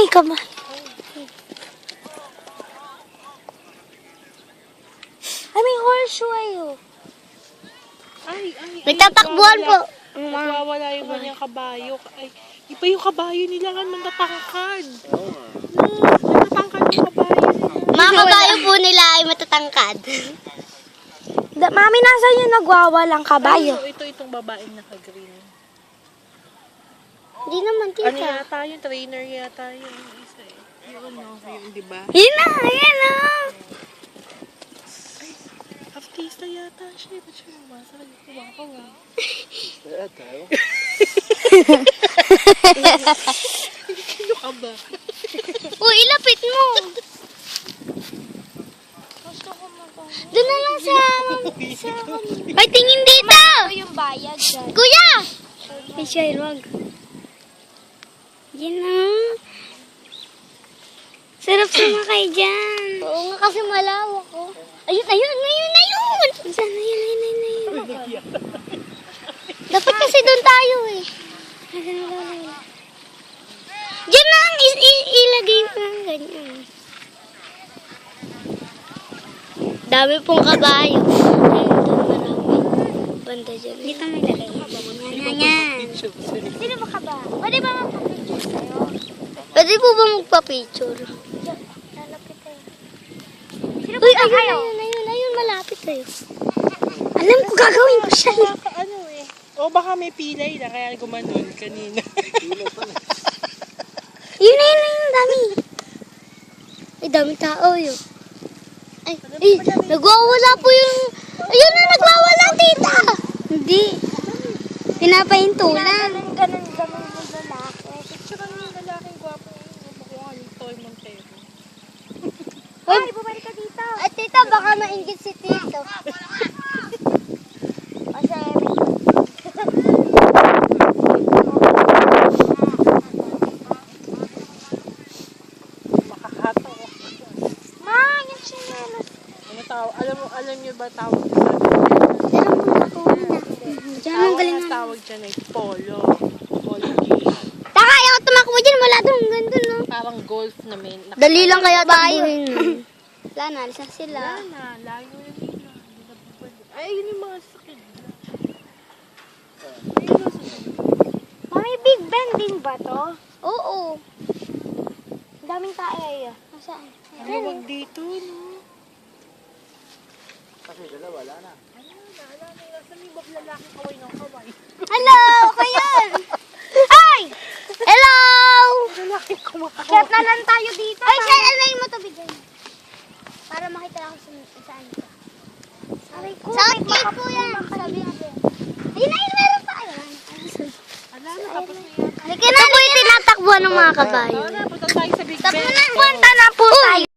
kamay. Ay, may horseshoe ayo. Ay. Nagtatakbuhan po. Nagwawala yung kanyang kabayo. Ay, iba yung kabayo nila nga matatangkad. Matatangkad yung kabayo nila. Mga kabayo po nila ay matatangkad. Mami, nasa yung nagwawalang kabayo? Ay, itong babaeng naka-green. Hindi naman, tita. Ano yata yung trainer yata yung isa eh. Yun, di ba? Yun na, yan na. Artista yata siya. Ba't siya umasal? Kumakaw ah. Kino ka ba? Uy, ilapit mo. Doon na lang sa... Ay, tingin dito. Yung bayad dyan. Kuya! Ay, siya, wag. Yan na. Sarap sumakay dyan. Oo nga, kasi malawak ko. Ayun. Saan? Ayun. Dapat kasi doon tayo eh. Diyan na ang ilagay mo ng ganyan. Dami pong kabayo. Ayun, doon marami. Banda dyan. Dito may lagay. Yan. Sino ba ka ba? Pwede ba magpa-picture tayo? Pwede po ba magpa-picture? Lalapit tayo. Sino ba kayo? Ayun, malapit tayo. Alam ko gagawin ko siya. Ano eh. O baka may pilay na kaya gumanon kanina. Yun, dami. Ay, dami tao yun. Ay, nagwawala po yung... Ayun na, nagwawala, tita. Hindi. Pinapahintulan. Ganun yung lalaki. Picture yung lalaking gwapo yung mukha ni Toy Montero. Ay, bumalik ka dito. Ay, tita, baka maingit si tito. Kasi... Makakato. Ma, yung sinelos. Ano tawag? Alam niyo ba tawag sa Alam mo na ako na. Diyan ang galing na. tawag dyan ay polo. Polo game. Taka, ayaw tumakbo dyan. Wala doon. Ganda, no? Parang golf na may... Dali lang kaya tayo. Wala na, alis na sila. Wala na. Layo na nila. Ay, yun yung mga sakit. May Big Ben din ba to? Oo. Daming tayo ay. Nasaan? Ano wag dito, no? Kasi dala, wala na. Nasa may lalaki kaway ng kaway. Hello! Kayan! Ay! Hello! Lalaki kumakaway. Kaya na lang tayo dito. Ay, siya, alay mo to bigyan. Para makita lang kung saan ka. Southgate po yan. Ayun, meron pa. Ayun. Ala na, tapos na yan. Halika na, ito po yung tinatakbuhan ng mga kabayo. Tara, punta tayo sa Big Ben. Punta na po tayo.